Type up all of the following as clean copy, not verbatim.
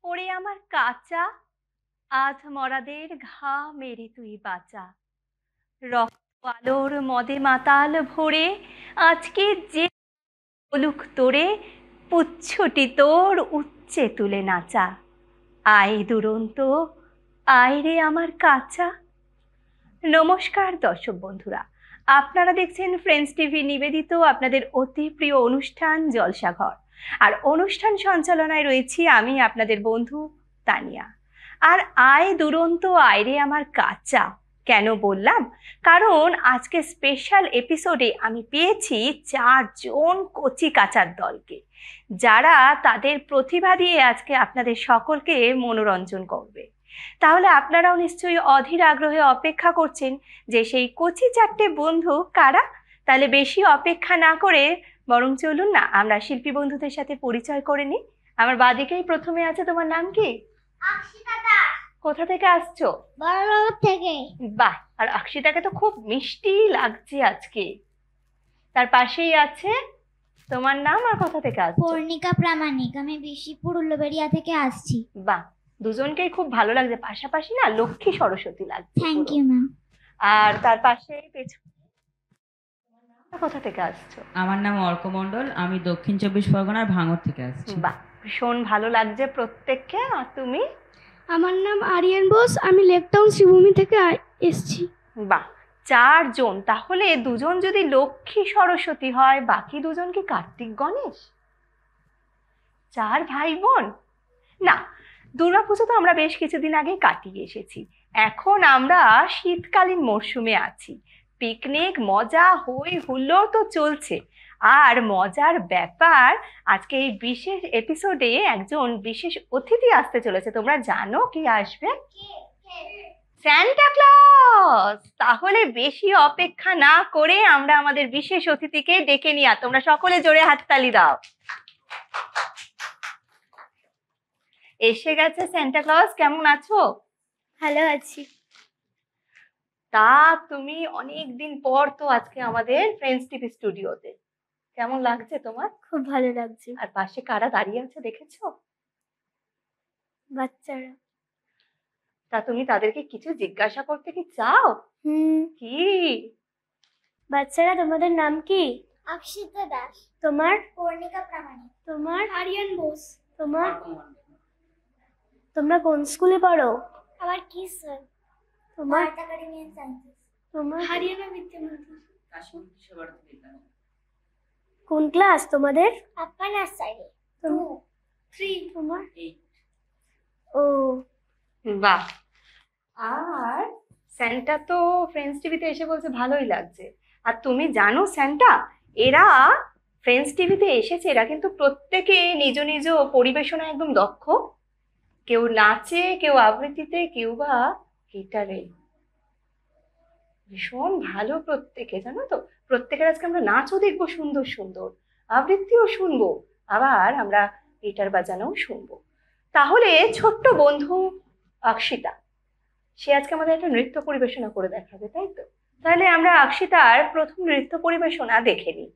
ওরে আমার কাঁচা, আধ মরাদের ঘা মেরে তুই বাঁচা। রক্ত আলোর মদে মাতাল ভরে আজকে যে বলুক তোরে, পুচ্ছটি তোর উচ্চে তুলে নাচা। আয় দুরন্ত, আয় রে আমার কাঁচা। নমস্কার দর্শক বন্ধুরা, আপনারা দেখছেন ফ্রেন্ডস টিভি নিবেদিত আপনাদের অতি প্রিয় অনুষ্ঠান জলসাঘর। আর অনুষ্ঠান সঞ্চালনায় রয়েছি আমি আপনাদের বন্ধু তানিয়া। আর আয় দুরন্ত আয় রে আমার কাঁচা কেন বললাম, কারণ আজকে স্পেশাল এপিসোডে আমি পেয়েছি 4 জন কচি কাচার দলকে, যারা তাদের প্রতিভা দিয়ে আজকে আপনাদের সকলকে মনোরঞ্জন করবে। তাহলে আপনারাও নিশ্চয়ই অধীর আগ্রহে অপেক্ষা করছেন যে সেই কচি 4টে বন্ধু কারা। তাহলে বেশি অপেক্ষা না করে বরং চলুন না আমরা শিল্পী বন্ধুদের সাথে পরিচয় করে নিই। আমার বাদিকেই প্রথমে আছে, তোমার নাম কি? অক্ষিতা দাস। কোথা থেকে আসছো? বড়বাজার থেকে। বাহ, আর অক্ষিতাকে তো খুব মিষ্টি লাগছে আজকে। তার পাশেই আছে, তোমার নাম আর কোথা থেকে আসছো? পূর্ণিকা প্রামাণিক, আমি বিশিপুর উল্লবেড়িয়া থেকে আসছি। বাহ, দুজনকেই খুব ভালো লাগছে, পাশাপাশি না লক্ষ্মী সরস্বতী লাগছে। Thank you ma'am. আর তার পাশে পেছনে কোথা থেকে আসছো? আমার নাম অর্ক মণ্ডল, আমি দক্ষিণ 24 পরগনার ভাঙড় থেকে আসছি। বাহ, ভীষণ ভালো লাগছে প্রত্যেককে। আর তুমি? আমার নাম আরিয়ান বোস, আমি লেকটাউন শ্রীভূমি থেকে এসেছি। বাহ, 4 জন। তাহলে 2 জন যদি লক্ষ্মী সরস্বতী হয়, বাকি 2 জন কি কার্তিক গণেশ? 4 ভাই বোন। না, দুর্গাপুজো তো আমরা বেশ কিছুদিন আগে কাটিয়ে এসেছি। এখন আমরা শীতকালীন মরশুমে আছি। পিকনিক, মজা, হই হুল্লোড় তো চলছে। আর মজার ব্যাপার, আজকে এই বিশেষ এপিসোডে একজন বিশেষ অতিথি আসতে চলেছে। তোমরা জানো কি আসবে? Santa Claus. তাহলে বেশি অপেক্ষা না করে আমরা আমাদের বিশেষ অতিথিকে ডেকে নিয়ে, তোমরা সকলে জোরে হাততালি দাও। এসে গেছে সান্টা ক্লজ। কেমন আছো? ভালো আছি। তা তুমি অনেক দিন পর তো আজকে আমাদের ফ্রেন্ডস টিভি স্টুডিওতে, কেমন লাগছে তোমার? খুব ভালো লাগছে। আর পাশে কারা দাঁড়িয়ে আছে দেখেছো? বাচ্চারা। তা তুমি তাদেরকে কিছু জিজ্ঞাসা করতে কি চাও? কি? বাচ্চারা, তোমাদের নাম কি? অক্ষিতা দাস। তোমার? পূর্ণিকা প্রামাণিক। তোমার? আরিয়ান বোস। তোমার? তোমরা কোন স্কুলে পড়ো? আমার কি স্যার? তোমার? Academy and sciences. তোমার? হরিয়ানা বিদ্যামন্দির। কোন ক্লাস তোমাদের? আপার নার্সারি। 2, 3। তোমার? ও বাহ। আর স্যান্টা তো ফ্রেন্ডস টিভিতে এসে বলছে ভালোই লাগছে। আর তুমি জানো স্যান্টা, এরা ফ্রেন্ডস টিভিতে এসেছে, এরা কিন্তু প্রত্যেকে নিজ নিজ পরিবেশনা একদম দক্ষ। কেউ নাচে, কেউ আবৃত্তিতে, কেউ বা গিটারে। ভীষণ ভালো প্রত্যেকে, জানো তো। প্রত্যেকের আজকে আমরা নাচও দেখবো, সুন্দর সুন্দর আবৃত্তিও শুনবো, আবার আমরা গিটার বাজানোও শুনবো। তাহলে ছোট্ট বন্ধু অক্ষিতা, সে আজকে আমাদের একটা নৃত্য পরিবেশনা করে দেখাবে, তাই তো? তাহলে আমরা অক্ষিতার প্রথম নৃত্য পরিবেশনা দেখে নিই।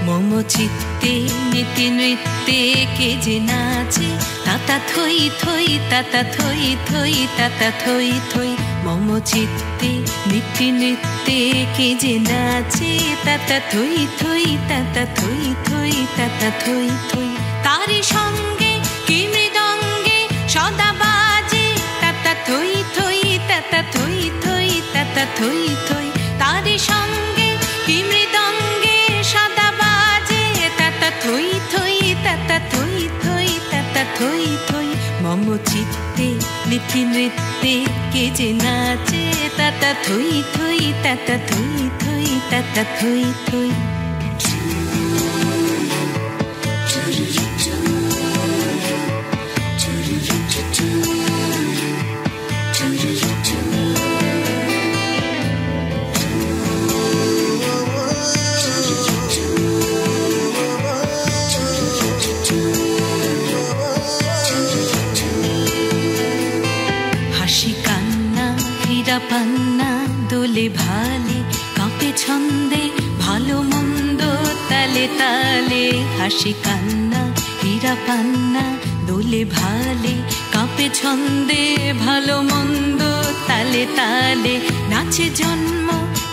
মম চিত্তে নীতি নৃত্যে কে যে নাচে, তাতা থই থই তাতা থই থই তাতা থই থই। মম চিত্তে নীতি নৃত্যে কে যে নাচে, তাতা থই থই তাতা থই থই তাতা থই থই। তারি সঙ্গে কি মৃদঙ্গে সদা বাজে, তাতা থই থই তাতা থই থই তাতা থই থই। তারি সঙ্গে কি মৃদঙ্গে সদা বাজে, তাতা থই থই তাতা থই থই তাতা থই থই। মম চিত্তে নিথি নৃত্যে কে যে নাচে তাতা থই থই তাতা থই থই তাতা থই থই। পান্না দোলে ভালে কাঁপে ছন্দে ভালো মন্দ তালে তালে। হাসি কান্না হীরা পান্না দোলে ভালে কাঁপে ছন্দে ভালো মন্দ তালে তালে। নাচে জন্ম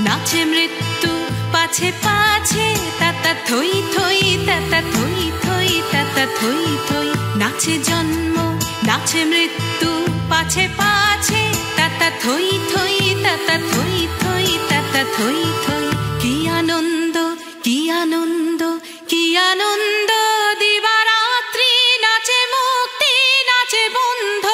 নাচে মৃত্যু পাছে পাছে তাতা থই থই তাতা থই থই তাতা থই থই। নাচে জন্ম নাচে মৃত্যু পাছে পাছে তাতা থই থই তাতা থই থই তাতা থই থই। কি আনন্দ কি আনন্দ কি আনন্দ দিবারাত্রি নাচে মুক্তি নাচে বন্ধ।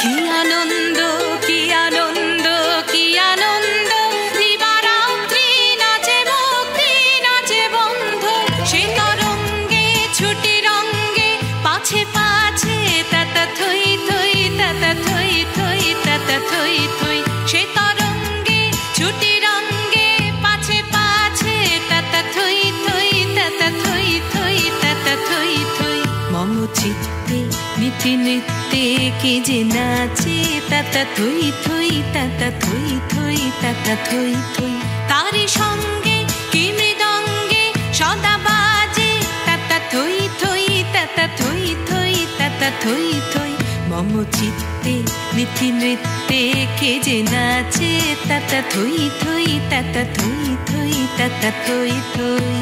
কি আনন্দ কি আনন্দ কি আনন্দ দিবারাত্রি নাচে মুক্তি নাচে বন্ধ। সে তরঙ্গে ছুটি রঙ্গে পাছে পাছে তাতা থই থই তাতা থই থই তাতা থই থই। সে তরঙ্গে ছুটি রঙ্গে পাছে পাছে তাতা থই থই তাতা থই থই তাতা থই থই। মম চিত্তে নিতি নৃত্যে কে যে নাচে তাতা থই থই তাতা থই থই তাতা থই থই। তারি সঙ্গে কি মৃদঙ্গে সদা বাজে তাতা থই থই তাতা থই থই তাতা থই থই। মম চিত্তে নিথি নৃত্যে কে যে নাচে তাতা থই থই তাতা থই থই তাতা থই থই।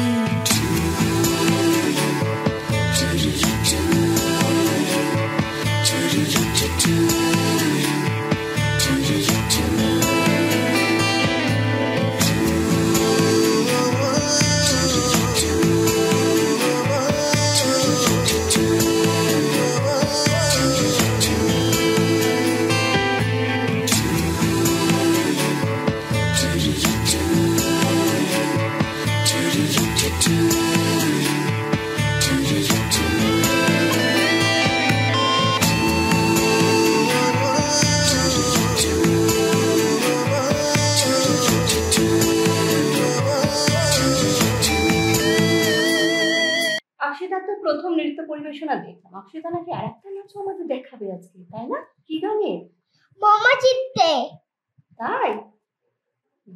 অক্ষিতার তো প্রথম নৃত্য পরিবেশনা দেখলাম, অক্ষিতা নাকি আর একটা নাচও আমাদের দেখাবে আজকে, তাই না? কি গানে? মম চিত্তে। তাই?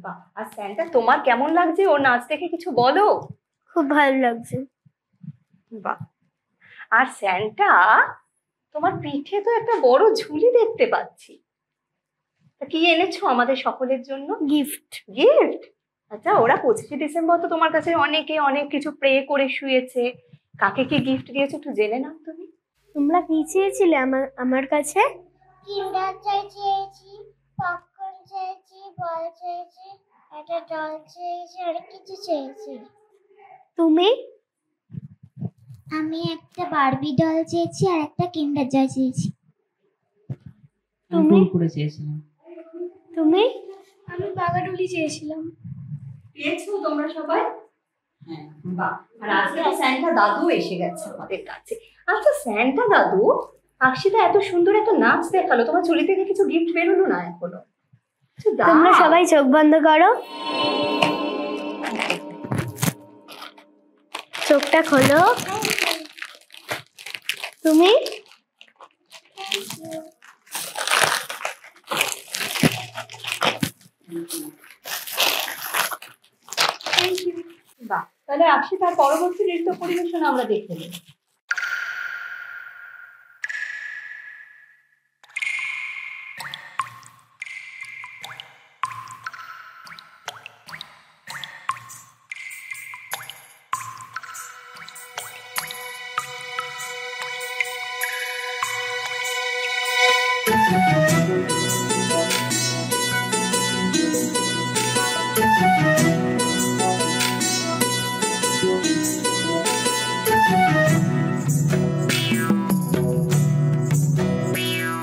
বাহ। আর স্যান্টা তোমার কেমন লাগছে ওর নাচ দেখে কিছু বলো। খুব ভালো লাগছে। বাহ। আর স্যান্টা তোমার পিঠে তো একটা বড় ঝুলি দেখতে পাচ্ছি, তা কি এনেছো আমাদের সকলের জন্য? গিফট। গিফট? আচ্ছা, ওরা 25শে ডিসেম্বর তো তোমার কাছে অনেকে অনেক কিছু প্রে করে শুয়েছে, কাকে কি গিফট দিয়েছো একটু জেনে নাও তুমি। তোমরা কি চেয়েছিলে আমার কাছে? কিন্ডার জয় চেয়েছি, পপকর্ন চেয়েছি, বল চেয়েছি, একটা ডল চেয়েছি, আর কিছু চেয়েছি। তুমি? আমি একটা বারবি ডল চেয়েছি আর একটা কিন্ডার জয় চেয়েছি। আমি কুরকুরে চেয়েছিলাম। তুমি? আমি বাগাডুলি চেয়েছিলাম। পেয়েছো তোমরা সবাই? হ্যাঁ। বাহ। আর আজকে তো স্যান্টা দাদু এসে গেছে আমাদের কাছে। আচ্ছা স্যান্টা দাদু, অক্ষিতা এত সুন্দর একটা নাচ দেখালো, তোমার ঝুলি থেকে কিছু গিফট বেরোলো না এখনো? তোমরা সবাই চোখ বন্ধ করো, চোখটা খোলো। তুমি? বাহ। তাহলে অক্ষিতার পরবর্তী নৃত্য পরিবেশন আমরা দেখে নিই।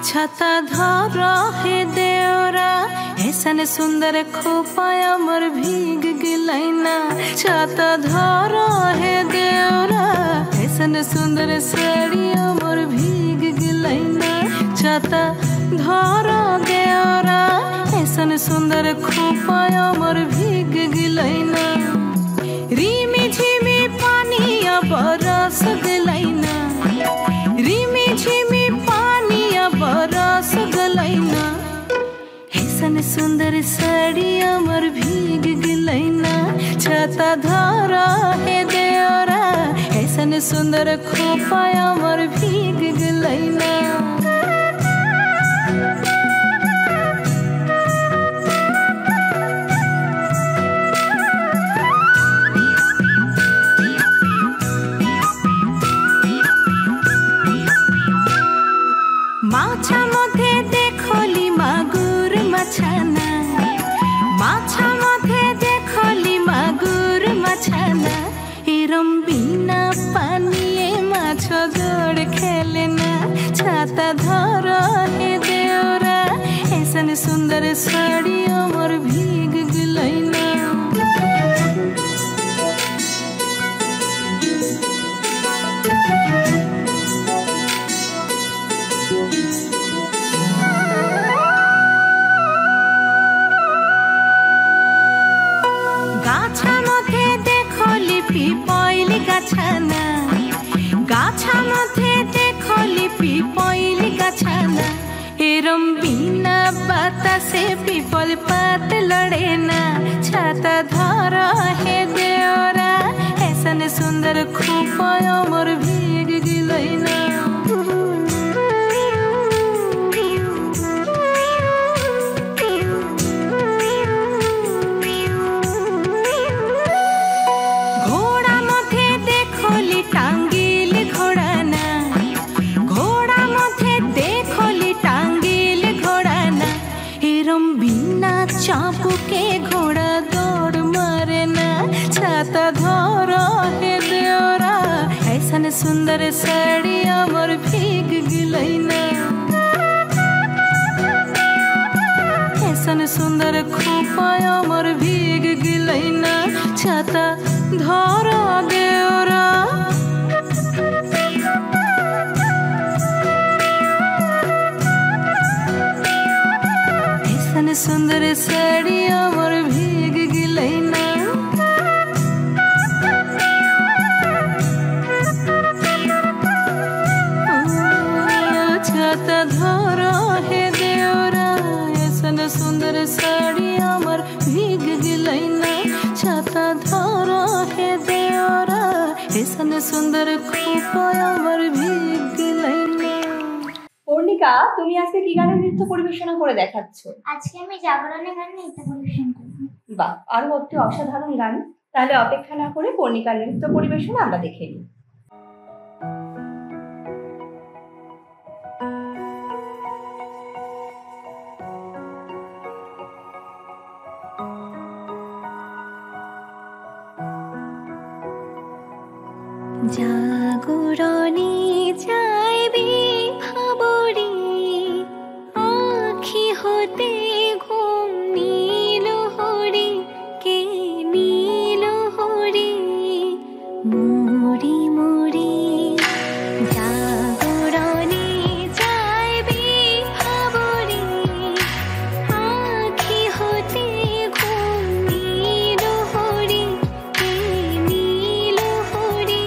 छाता धर हे देवरा ऐसन सुंदर खोपाय अमर भीग गिलैना। छाता धर हे देवरा ऐसन सुंदर साड़ी अमर भीग गिलैना। छाता धर देवरा ऐसन सुंदर खोपाय अमर भीग गिलैना। रिमी झिमी पानी बरस गलैना। रिमी झिमी पानी बरस गलैना। ऐसन सुंदर साड़ी अमर भीग गिलैना। छाता धर हे देवरा ऐसन सुंदर खोपा अमर भीग गिलैना। माछा मधे देखली मागुर मछाना। माछा मधे देखली मागुर मछाना। एरम बिना पानिए माछ जोड़ खेलेना। छाता धर हे देवरा ऐसन सुंदर साड़ी अमर भीग गिलैना। गाछा मधे देखली पिपइल गाछाना। गाछा मधे देखली पिपइल गाछाना। एरम बिना बातासे पिपल पात लड़ेना। छाता धर हे देवरा ऐसन सुंदर खोपा अमर भीग गिलैना। टांगिल घोड़ाना। घोड़ा मधे देखली टांगिल घोड़ाना। एरम बिना चापू के घोड़ा दौड़ मारेना। छाता धर हे देवरा ऐसन सुंदर साड़ी अमर भीग गिलैना। ऐसन सुंदर खोपा अमर भीग गिलैना। छाता धर देवरा ऐसन सुंदर साड़ी अमर भीग गिलैना। छाता धर हे देवरा ऐसन सुंदर साड़ी अमर भीग गिलैना। छाता धर हे देवरा ऐसन सुंदर खोपा अमर भीग गिलैना। পূর্ণিকা, তুমি আজকে কি গানে নৃত্য পরিবেশনা করে দেখাচ্ছ? আজকে আমি জাগরণের গান নৃত্য পরিবেশন করব। বাহ, আরো একটি অসাধারণ গান। তাহলে অপেক্ষা না করে পূর্ণিকার নৃত্য পরিবেশনা আমরা দেখে নিই। জাগরণে যাইবে ভাবরে আখি হতে ঘুম নীল হরি কে নীল হরি মুড়ি মুড়ি। জাগরণে যাইবে ভাবরে আখি হতে ঘুম নীল হরি কে নীল হরি।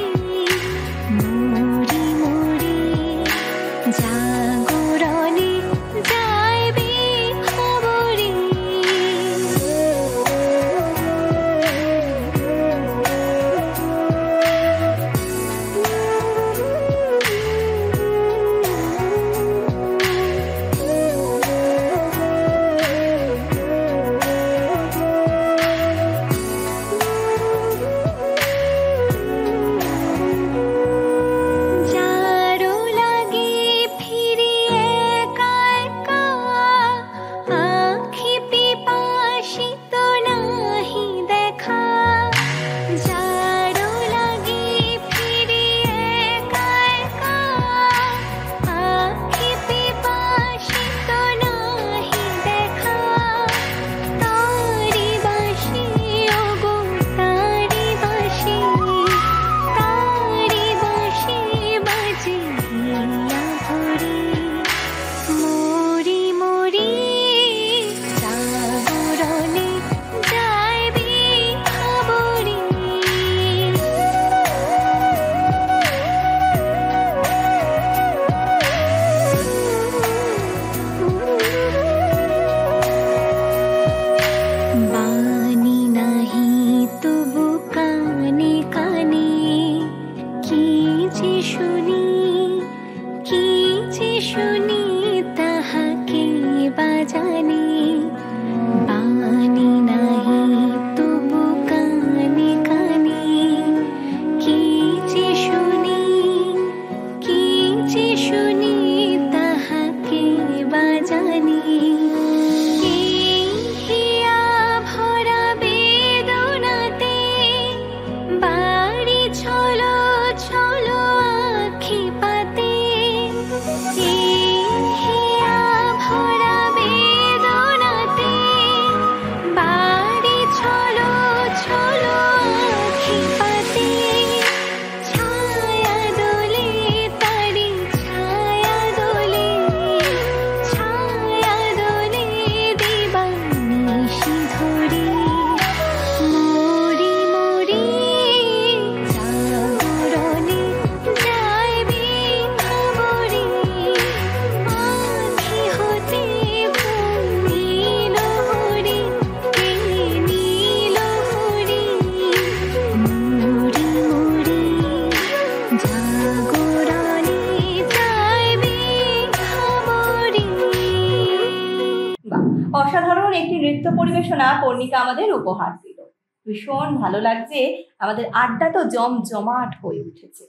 পরিবেশনা পর্ণিকা আমাদের উপহার দিল। ভীষণ ভালো লাগছে, আমাদের আড্ডা তো জমজমাট হয়ে উঠেছে।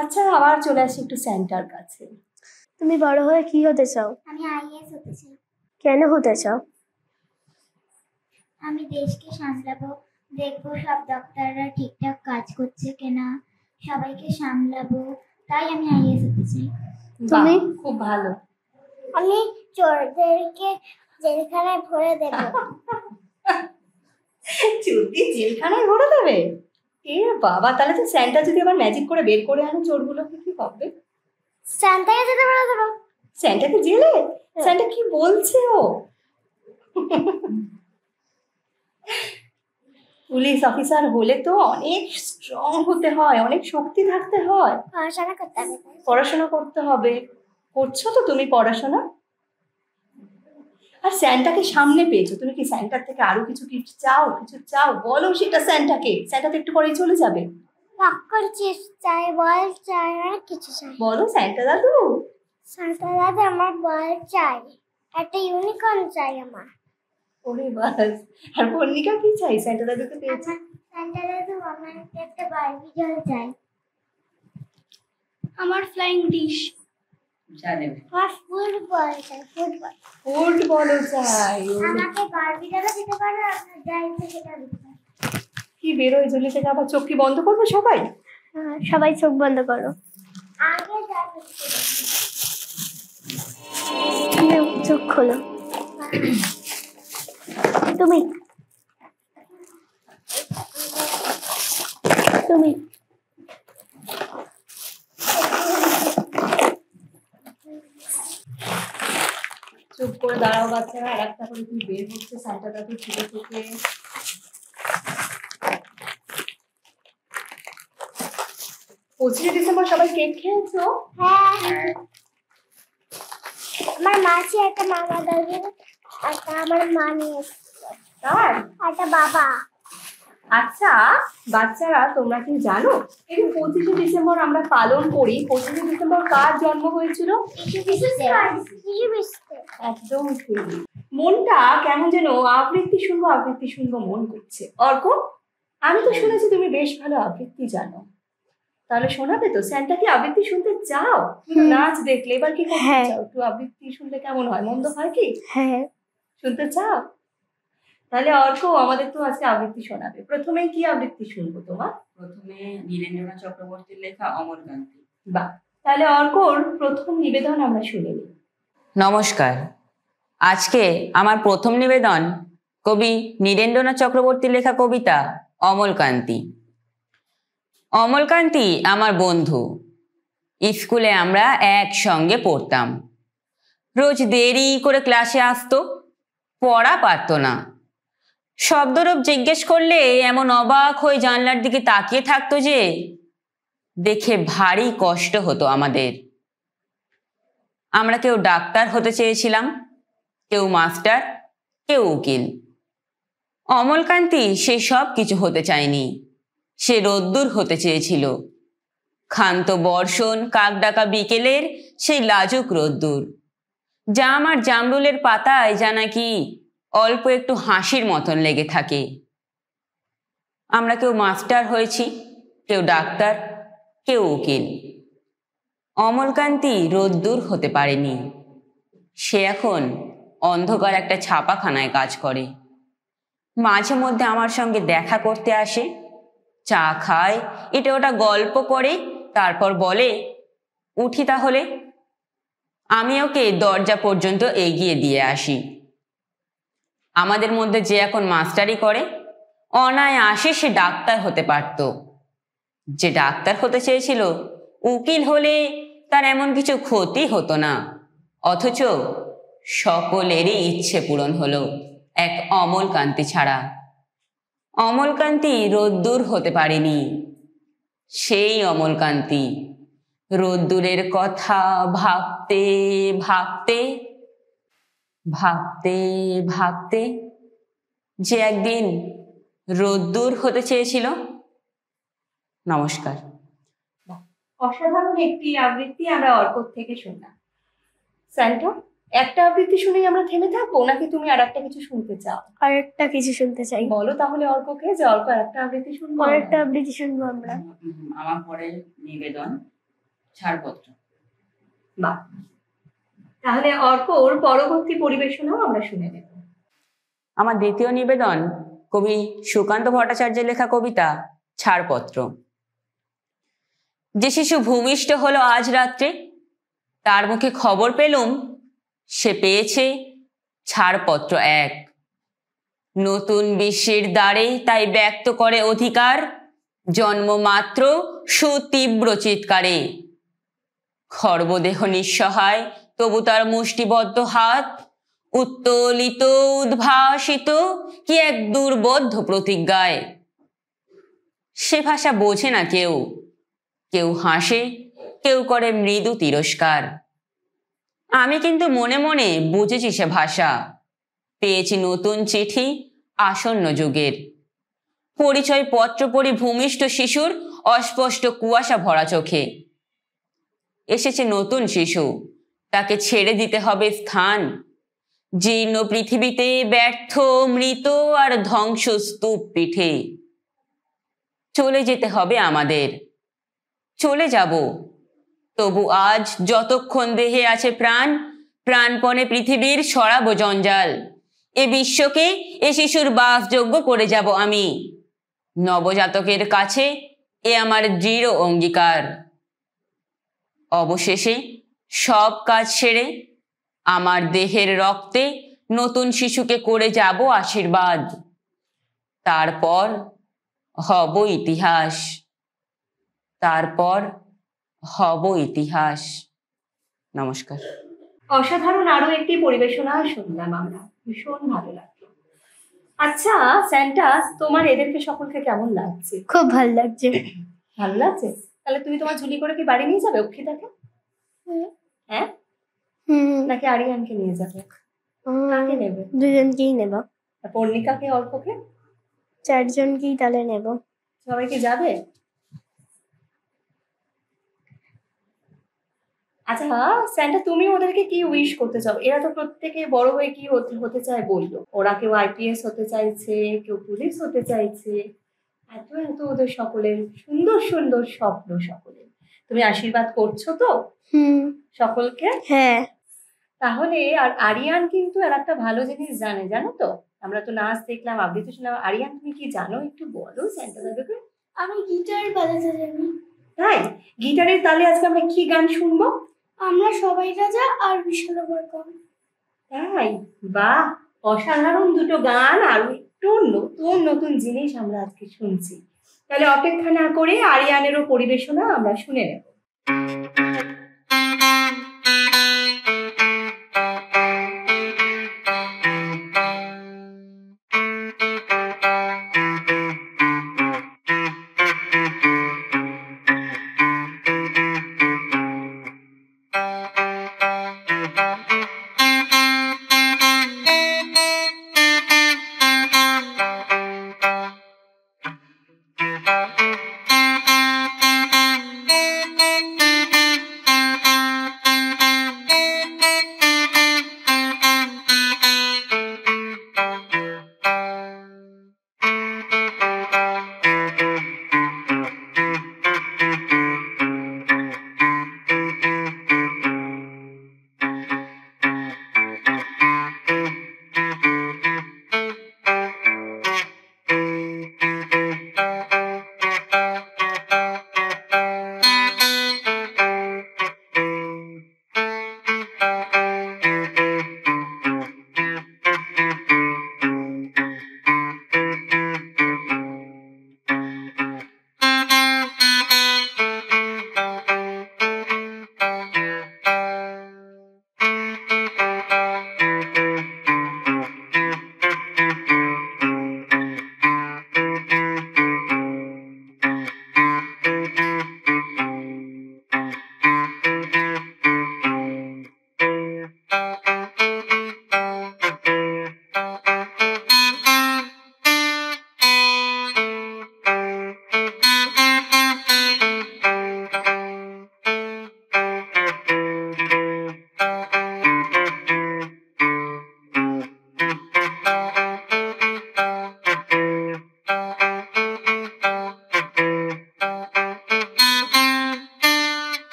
আচ্ছা, আবার চলে আসি একটু স্যান্টার কাছে। তুমি বড় হয়ে কি হতে চাও? আমি আইএএস হতে চাই। কেন হতে চাও? আমি দেশকে সামলাবো, দেখবো সব ডক্টররা ঠিকঠাক কাজ করছে কিনা, সবাইকে সামলাবো, তাই আমি আইএএস হতে চাই। তুমি? বাহ, খুব ভালো। আমি চোরদেরকে জেলখানায় ভরে দেবো। চোরকে জেলখানায় ভরে দেবে? এ বাবা, তাহলে তো স্যান্টা যদি আবার ম্যাজিক করে বের করে আনে চোরগুলোকে, কি হবে? সান্তাকে যেতে ভরে দেবো। স্যান্টাকে জেলে? স্যান্টা কি বলছে ও? পুলিশ অফিসার হলে তো অনেক স্ট্রং হতে হয়, অনেক শক্তি থাকতে হয়, পড়াশোনা করতে হবে। পড়াশোনা করতে হবে। করছো তো তুমি পড়াশোনা? আর স্যান্টাকে সামনে পেয়েছো, তুমি কি স্যান্টার থেকে আরো কিছু গিফট চাও? কিছু চাও, বলো সেটা স্যান্টাকে। স্যান্টা তো একটু পরেই চলে যাবে। পপকর্ন, চিপস চাই, বল চাই, অনেক কিছু চাই। বলো স্যান্টা দাদু। সান্তা দাদা, আমার বল চাই, একটা ইউনিকর্ন চাই আমার। ওরে বাস। আর পর্ণিকা কি চাই স্যান্টা দাদুকে পেয়েছে? সান্তা দাদু, আমার একটা বারবি জল চাই। আমার ফ্লাইং ডিশ। আমার ফুটবল চাই, ফুটবল। ফুটবলও চাই। আমাকে বারবি জলও দিতে পারো, আপনার যা ইচ্ছে সেটা দিতে পারো। কি বেরোয় ঝুলি থেকে, আবার চোখ কি বন্ধ করবো সবাই? সবাই চোখ বন্ধ করো। আগে যা চোখ খোলো। তুমি তুমি চুপ করে দাঁড়াও বাচ্চারা, আর একটা করে কি বের হচ্ছে স্যান্টা দাদু ছিল থেকে। 25 ডিসেম্বর সবাই কেক খেয়েছো? হ্যাঁ, আমার মাসি একটা মামা দাদু, একটা আমার মা নিয়ে এসেছিল, তার একটা বাবা। আচ্ছা বাচ্চারা, তোমরা কি জানো এই 25 ডিসেম্বর আমরা পালন করি? 25 ডিসেম্বর কার জন্ম হয়েছিল? একদম ঠিক। মনটা কেমন যেন আবৃত্তি শুনবো মন করছে। অর্ক, আমি তো শুনেছি তুমি বেশ ভালো আবৃত্তি জানো, তাহলে শোনাবে তো? স্যান্টা কি আবৃত্তি শুনতে চাও? নাচ দেখলে এবার কি করতে হ্যাঁ। চাও? একটু আবৃত্তি শুনলে কেমন হয়? মন্দ হয় কি? হ্যাঁ, শুনতে চাও? তাহলে অর্ক আমাদের তো আজকে আবৃত্তি শোনাবে। প্রথমে কি আবৃত্তি শুনবো তোমার? প্রথমে নীরেন্দ্রনাথ চক্রবর্তীর লেখা অমরকান্তি। বাহ, তাহলে অর্কর প্রথম নিবেদন আমরা শুনে নিই। নমস্কার। আজকে আমার প্রথম নিবেদন কবি নীরেন্দ্রনাথ চক্রবর্তীর লেখা কবিতা অমলকান্তি। অমলকান্তি আমার বন্ধু। স্কুলে আমরা একসঙ্গে পড়তাম। রোজ দেরি করে ক্লাসে আসতো, পড়া পারতো না। শব্দরূপ জিজ্ঞেস করলে এমন অবাক হয়ে জানলার দিকে তাকিয়ে থাকতো যে দেখে ভারী কষ্ট হতো আমাদের। আমরা কেউ ডাক্তার হতে চেয়েছিলাম, কেউ মাস্টার, কেউ উকিল। অমলকান্তি সে সব কিছু হতে চায়নি। সে রোদ্দুর হতে চেয়েছিল। ক্ষান্ত বর্ষণ, কাকডাকা বিকেলের সেই লাজুক রোদ্দুর, যা আমার জামরুলের পাতায় যা নাকি অল্প একটু হাসির মতন লেগে থাকে। আমরা কেউ মাস্টার হয়েছি, কেউ ডাক্তার, কেউ উকিল। অমলকান্তি রোদ্দুর হতে পারেনি। সে এখন অন্ধকার একটা ছাপাখানায় কাজ করে। মাঝে মধ্যে আমার সঙ্গে দেখা করতে আসে, চা খায়, এটা ওটা গল্প করে, তারপর বলে উঠি তাহলে। আমি ওকে দরজা পর্যন্ত এগিয়ে দিয়ে আসি। আমাদের মধ্যে যে এখন মাস্টারি করে, অনায়াসে সে ডাক্তার হতে পারত। যে ডাক্তার হতে চেয়েছিল, উকিল হলে তার এমন কিছু ক্ষতি হতো না। অথচ সকলেরই ইচ্ছে পূরণ হলো, এক অমলকান্তি ছাড়া। অমলকান্তি রোদ্দুর হতে পারেনি। সেই অমলকান্তি রোদ্দুরের কথা ভাবতে ভাবতে ভাবতে ভাবতে যে একদিন রোদ্দুর হতে চেয়েছিল। নমস্কার। অসাধারণ একটি আবৃত্তি আমরা অর্ক থেকে শুনলাম। স্যান্টা, একটা আবৃত্তি শুনেই আমরা থেমে থাকবো, নাকি তুমি আর একটা কিছু শুনতে চাও? আর একটা কিছু শুনতে চাই। বলো তাহলে অর্ককে, যে অর্ক একটা আবৃত্তি শুনবো। আর একটা আবৃত্তি শুনবো আমরা। আমার পরে নিবেদন ছাড়পত্র। বাহ, তাহলে অর্কর পরবর্তী পরিবেশনাও আমরা শুনে নেব। আমার দ্বিতীয় নিবেদন কবি সুকান্ত ভট্টাচার্যের লেখা কবিতা ছাড়পত্র। যে শিশু ভূমিষ্ঠ হলো আজ রাত্রে, তার মুখে খবর পেলুম সে পেয়েছে ছাড়পত্র এক। নতুন বিশ্বের দ্বারে তাই ব্যক্ত করে অধিকার, জন্মমাত্র সুতীব্র চিৎকারে। খর্বদেহ নিঃসহায়, তবু তার মুষ্টিবদ্ধ হাত উত্তোলিত উদ্ভাসিত কি এক দুর্বোধ্য প্রতিজ্ঞায়। সে ভাষা বোঝে না কেউ, কেউ হাসে, কেউ করে মৃদু তিরস্কার। আমি কিন্তু মনে মনে বুঝেছি সে ভাষা। পেয়েছি নতুন চিঠি আসন্ন যুগের, পরিচয় পত্র পড়ি ভূমিষ্ঠ শিশুর অস্পষ্ট কুয়াশা ভরা চোখে। এসেছে নতুন শিশু, তাকে ছেড়ে দিতে হবে স্থান। জীর্ণ পৃথিবীতে ব্যর্থ মৃত আর ধ্বংস স্তূপ পিঠে। চলে যেতে হবে আমাদের, চলে যাব, তবু আজ যতক্ষণ দেহে আছে প্রাণ, প্রাণপণে পৃথিবীর সরাবো জঞ্জাল। এ বিশ্বকে এ শিশুর বাসযোগ্য করে যাব আমি। নবজাতকের কাছে এ আমার দৃঢ় অঙ্গীকার। অবশেষে সব কাজ সেরে আমার দেহের রক্তে নতুন শিশুকে করে যাব আশীর্বাদ। তারপর হব ইতিহাস, তারপর হব ইতিহাস। নমস্কার। অসাধারণ আরো একটি পরিবেশনা শুনলাম আমরা, ভীষণ ভালো লাগলো। আচ্ছা স্যান্টা, তোমার এদেরকে সকলকে কেমন লাগছে? খুব ভালো লাগছে। ভালো লাগছে? তাহলে তুমি তোমার ঝুলি করে কি বাড়ি নিয়ে যাবে অক্ষিতাকে? হ্যাঁ, নাকি আরিয়ানকে নিয়ে যাবে? কাকে নেবে? দুজনকেই নেব। আর পর্ণিকাকে, অর্ককে? 4 জনকেই তাহলে নেব। সবাই কি যাবে? আচ্ছা স্যান্টা, তুমি ওদেরকে কি উইশ করতে চাও? এরা তো প্রত্যেকে বড় হয়ে কি হতে চায় বললো। ওরা কেউ আইপিএস হতে চাইছে, কেউ পুলিশ হতে চাইছে। এত এত ওদের সকলের সুন্দর সুন্দর স্বপ্ন সকলের। তুমি আশীর্বাদ করছো তো সকলকে? হ্যাঁ। তাহলে আর আরিয়ান কিন্তু আর একটা ভালো জিনিস জানে, জানো তো? আমরা তো নাচ দেখলাম, আবৃত্তি শুনলাম। আরিয়ান তুমি কি জানো একটু বলো স্যান্টা দাদাকে। আমি গিটার বাজাতে জানি। তাই? গিটারের তালে আজকে আমরা কি গান শুনবো? আমরা সবাই রাজা আর বিশাল বরকম। তাই? বাহ, অসাধারণ দুটো গান আর একটু নতুন নতুন জিনিস আমরা আজকে শুনছি। তাহলে অপেক্ষা না করে আরিয়ানেরও পরিবেশনা আমরা শুনে নেব।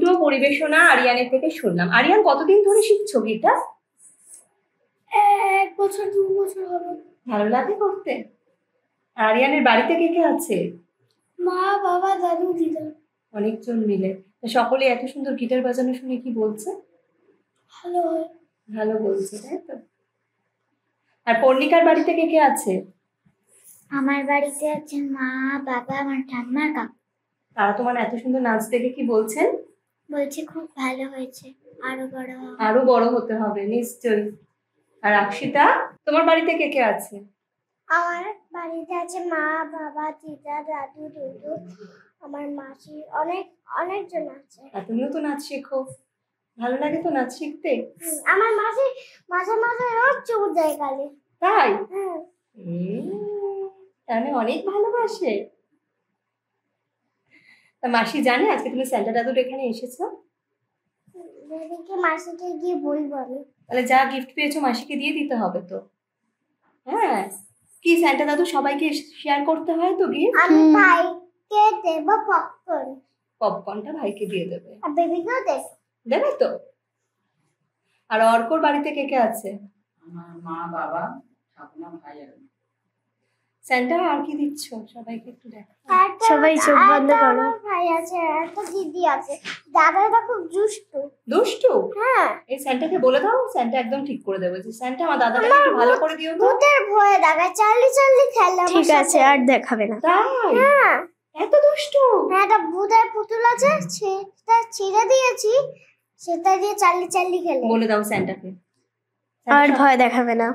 দুটো পরিবেশনা আরিয়ানের থেকে শুনলাম। আরিয়ান কতদিন ধরে শিখছো গিটার? 1 বছর 2 বছর হবে। ভালো লাগে করতে? আরিয়ানের বাড়িতে কে কে আছে? মা, বাবা, দাদু, দিদা। অনেকজন মিলে। তো সকলে এত সুন্দর গিটার বাজানো শুনে কি বলছে? ভালো হয়। ভালো বলছে, তাই তো? আর পর্ণিকার বাড়িতে কে কে আছে? আমার বাড়িতে আছে মা, বাবা, আমার ঠাম্মা, কাকু। তারা তোমার এত সুন্দর নাচ দেখে কি বলছেন? বলছে খুব ভালো হয়েছে, আরো বড় হবে। আরো বড় হতে হবে নিশ্চয়ই। আর আকশিতা, তোমার বাড়িতে কে কে আছে? আমার বাড়িতে আছে মা, বাবা, দিদা, দাদু, দিদু, আমার মাসি, অনেকজন আছে। আর তুমিও তো নাচ শেখো, ভালো লাগে তো নাচ শিখতে? আমার মাসি মাঝে মাঝে রোজ চুপ যায় গালে। তাই? হ্যাঁ। তাহলে অনেক ভালোবাসে। তা মাসি জানে আজকে তুমি সান্টা দাদুর এখানে এসেছো? দিদিকে মাসিকে গিয়ে বলবো আমি। তাহলে যা গিফট পেয়েছো মাসিকে দিয়ে দিতে হবে তো। হ্যাঁ, কি সান্টা দাদু সবাইকে শেয়ার করতে হয় তো গিফট? আমি ভাইকে দেব পপকর্ন, পপকর্নটা ভাইকে দিয়ে দেবে। আর বেবিকেও দেব। দেবে তো? আর অর্কর বাড়িতে কে কে আছে? আমার মা, বাবা, ঠাকুমা, ভাই আর আমি। স্যান্টা আর কি দিচ্ছ সবাইকে একটু দেখো। সবাই চোখ বন্ধ করো। ভাই আছে, একটা দিদি আছে। দাদাটা খুব দুষ্টু। দুষ্টু? হ্যাঁ। এই স্যান্টাকে বলে দাও, স্যান্টা একদম ঠিক করে দেবে যে স্যান্টা আমার দাদাকে একটু ভালো করে দিও তো। ভূতের ভয়ে দেখায়, চার্লি চার্লি খেলে। ঠিক আছে, আর দেখাবে না। তাই? হ্যাঁ। এত দুষ্টু? হ্যাঁ, একটা ভূতের পুতুল আছে, সেটা ছিঁড়ে দিয়েছি, সেটা দিয়ে চার্লি চার্লি খেলে। বলে দাও স্যান্টাকে। আর ভয় দেখাবে না।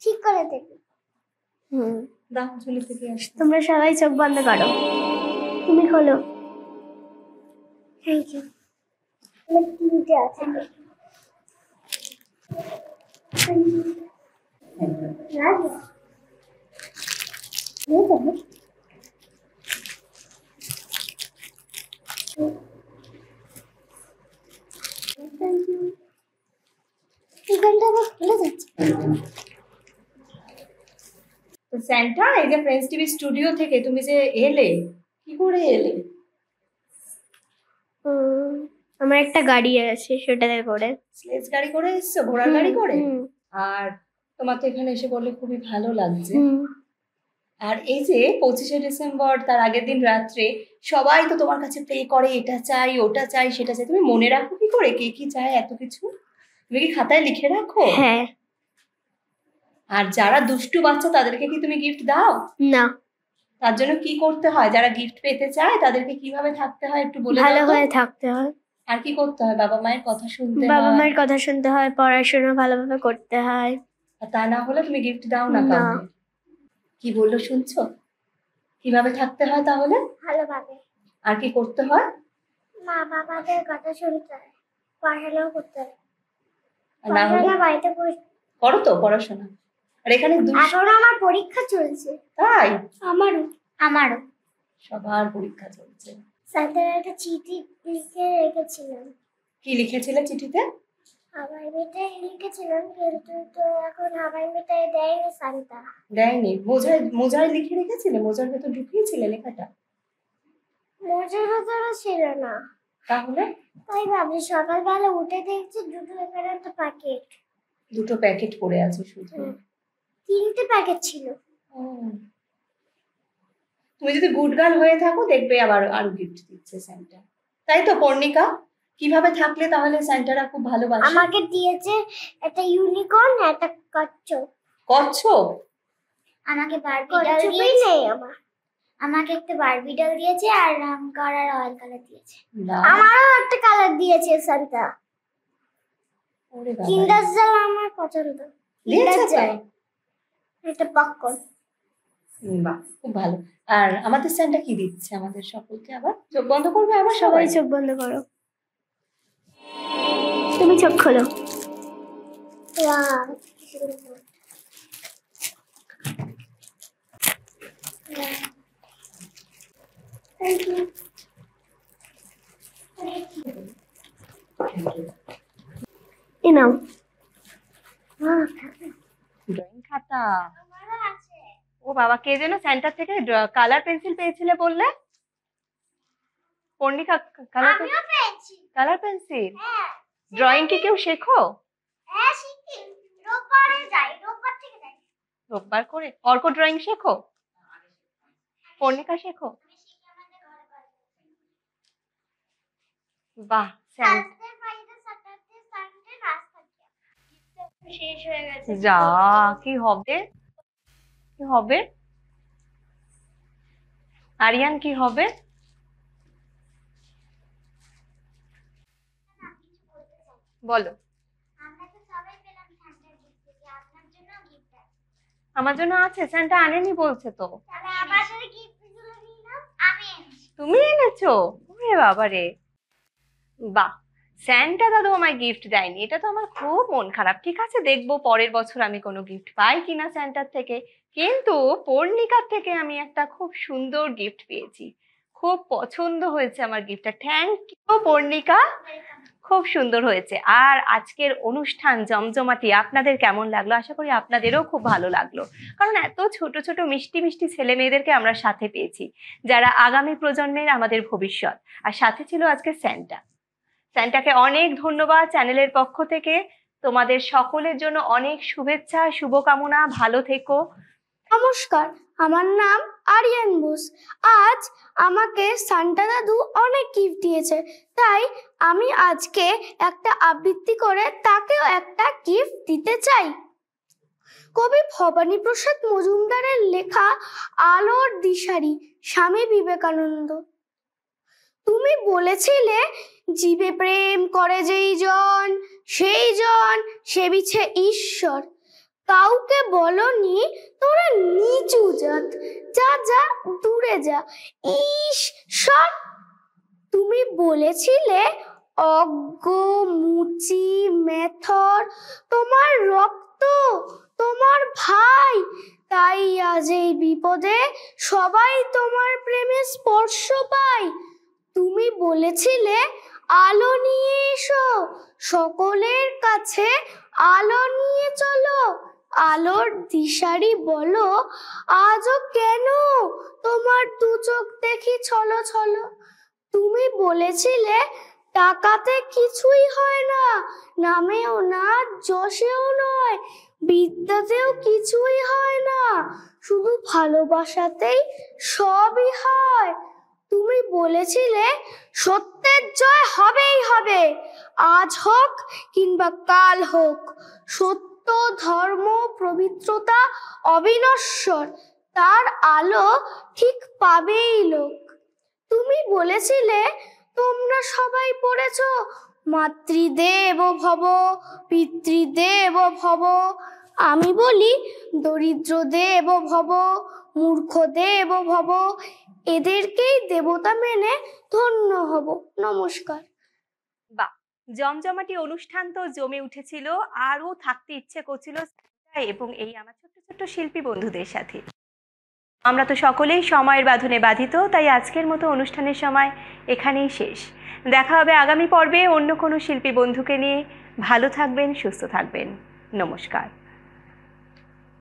ঠিক করে দেবে। দাও ঝুলি থেকে আসতে। তোমরা সবাই চোখ বন্ধ করো। তুমি খোলো। Thank you. আমার তিনটে আছে। এখানটা আবার খুলে যাচ্ছে। তো স্যান্টা, এই যে ফ্রেন্ডস টিভি স্টুডিও থেকে তুমি যে এলে, কি করে এলে? আমার একটা গাড়ি আছে, সেটাতে করে। স্লেজ গাড়ি করে এসছো, ঘোড়ার গাড়ি করে? আর তোমার তো এখানে এসে বললে খুবই ভালো লাগছে। আর এই যে 25শে ডিসেম্বর, তার আগের দিন রাত্রে সবাই তো তোমার কাছে প্রে করে, এটা চাই, ওটা চাই, সেটা চাই। তুমি মনে রাখো কি করে কে কি চায় এত কিছু? তুমি কি খাতায় লিখে রাখো? হ্যাঁ। আর যারা দুষ্টু বাচ্চা তাদেরকে কি তুমি গিফট দাও? না। তার জন্য কি করতে হয়? যারা গিফট পেতে চায় তাদেরকে কিভাবে থাকতে হয় একটু বলে দাও তো। ভালোভাবে থাকতে হয়। আর কি করতে হয়? বাবা মায়ের কথা শুনতে বাবা হয়। মায়ের কথা শুনতে হয়, পড়াশোনা ভালোভাবে করতে হয়। আর তা না হলে তুমি গিফট দাও না না। কাউকে। কি বললো শুনছো? কিভাবে থাকতে হয় তাহলে? ভালোভাবে। আর কি করতে হয়? মা বাবাদের কথা শুনতে হয়, পড়াশোনাও করতে হয়। আর না হলে পড়াশোনা বাড়িতে করো তো পড়াশোনা। আর এখানে এখন আমার পরীক্ষা চলছে। তাই? আমারও সবার পরীক্ষা চলছে। স্যারদের একটা চিঠি লিখে রেখেছিলাম। কি লিখেছিলে চিঠিতে? হাওয়াই মিঠাই লিখেছিলাম, কিন্তু তো এখন হাওয়াই মিঠাই দেয়নি সান্তা। দেয়নি? মোজায় লিখে রেখেছিলে? মোজার ভেতর ঢুকিয়েছিলে লেখাটা? মোজার ভেতরে ছিল না। তাহলে? তাই ভাবছি, সকালবেলা উঠে দেখছি দুটো এখানে একটা প্যাকেট। দুটো প্যাকেট পড়ে আছে শুধু? 3টে প্যাকেট ছিল। ও, তুমি যদি গুড গার্ল হয়ে থাকো দেখবে আবার আরো গিফট দিচ্ছে স্যান্টা। তাই তো পর্ণিকা? কিভাবে থাকলে তাহলে স্যান্টারা খুব ভালোবাসে? আমাকে দিয়েছে একটা ইউনিকর্ন, একটা কচ্ছপ। কচ্ছপ? আমাকে বারবি ডল দিয়েছে। আমাকে একটা বারবি ডল দিয়েছে আর রং করার অয়েল কালার দিয়েছে। আমারও একটা কালার দিয়েছে সান্তা। ওরে বাবা, কিন্ডার জেল আমার পছন্দ। দিয়েছে তো? একটা পপকর্ন। বাহ, খুব ভালো। আর আমাদের স্যান্টা কি দিচ্ছে আমাদের সকলকে? আবার চোখ বন্ধ করবে আবার সবাই সবাই? চোখ বন্ধ করো। তুমি চোখ খোলো। এ নাও। ড্রয়িং খাতা। ও বাবা, কে যেন সেন্টার থেকে কালার পেন্সিল পেয়েছিলে বললে? পর্ণিকা কালার আমিও পেয়েছি। পেন্সিল। Colour pencil? হ্যাঁ। ড্রয়িং কি কেউ শেখো? হ্যাঁ শিখি, রোববারে যাই, রোববার থেকে যাই। রোববার করে? অর্ক ড্রয়িং শেখো? পর্ণিকা শেখো? আমি শিখি আমাদের ঘরে ঘরে। বাহ, Thursday, Friday, Saturday, Sunday class থাকে। শেষ হয়ে গেছে। যা, কি হবে? কি হবে? আরিয়ান কি হবে? বলো। আমরা তো সবাই পেলাম সানডে গিফট, আপনার জন্য গিফট আছে। আমার জন্য আছে? স্যান্টা আনেনি বলছে তো। তাহলে আমার সাথে গিফটগুলো নিয়ে নাও, আমি এনেছি। তুমি এনেছো? ওরে বাবা রে, বাহ। স্যান্টা দাদু আমায় গিফট দেয়নি, এটা তো আমার খুব মন খারাপ। ঠিক আছে, দেখবো পরের বছর আমি কোনো গিফট পাই কিনা স্যান্টার থেকে। কিন্তু পর্ণিকার থেকে আমি একটা খুব সুন্দর গিফট পেয়েছি, খুব পছন্দ হয়েছে আমার গিফটটা। থ্যাংক ইউ পর্ণিকা, খুব সুন্দর হয়েছে। আর আজকের অনুষ্ঠান জমজমাটি আপনাদের কেমন লাগলো? আশা করি আপনাদেরও খুব ভালো লাগলো, কারণ এত ছোট ছোট মিষ্টি মিষ্টি ছেলে মেয়েদেরকে আমরা সাথে পেয়েছি, যারা আগামী প্রজন্মের আমাদের ভবিষ্যৎ। আর সাথে ছিল আজকে স্যান্টা। স্যান্টাকে অনেক ধন্যবাদ চ্যানেলের পক্ষ থেকে। তোমাদের সকলের জন্য অনেক শুভেচ্ছা, শুভকামনা, ভালো থেকো। নমস্কার, আমার নাম আরিয়ান বোস। আজ আমাকে সান্টা দাদু অনেক গিফট দিয়েছে, তাই আমি আজকে একটা আবৃত্তি করে তাকেও একটা গিফট দিতে চাই। কবি ভবানীপ্রসাদ মজুমদারের লেখা আলোর দিশারি, স্বামী বিবেকানন্দ। তুমি বলেছিলে জীবে প্রেম করে যেই জন, সেই জন সেবিছে ঈশ্বর। কাউকে বলনি তোরা নিচু জাত, যা যা দূরে যা, ঈশ্বর। তুমি বলেছিলে অজ্ঞ মুচি মেথর তোমার রক্ত, তোমার ভাই, তাই আজ এই বিপদে সবাই তোমার প্রেমে স্পর্শ পায়। তুমি বলেছিলে আলো নিয়ে এসো, সকলের কাছে আলো নিয়ে চলো। আলোর দিশারি বলো, আজও কেন তোমার দু চোখ দেখি ছলো ছলো। তুমি বলেছিলে টাকাতে কিছুই হয় না, নামেও না যশেও নয়, বিদ্যাতেও কিছুই হয় না, শুধু ভালোবাসাতেই সবই হয়। তুমি বলেছিলে সত্যের জয় হবেই হবে, আজ হোক কিংবা কাল হোক। সত্য, ধর্ম, পবিত্রতা অবিনশ্বর, তার আলো ঠিক পাবেই লোক। তুমি বলেছিলে তোমরা সবাই পড়েছ মাতৃদেব ভব, পিতৃদেব ভব। আমি বলি দরিদ্র দেব ভব, মূর্খ দেব ভব, এদেরকেই দেবতা মেনে ধন্য হব। নমস্কার। বাহ, জমজমাটি অনুষ্ঠান তো জমে উঠেছিল, আরও থাকতে ইচ্ছে করছিল এবং এই আমার ছোট্ট ছোট্ট শিল্পী বন্ধুদের সাথে। আমরা তো সকলেই সময়ের বাঁধনে বাঁধিত, তাই আজকের মতো অনুষ্ঠানের সময় এখানেই শেষ। দেখা হবে আগামী পর্বে অন্য কোনো শিল্পী বন্ধুকে নিয়ে। ভালো থাকবেন, সুস্থ থাকবেন। নমস্কার।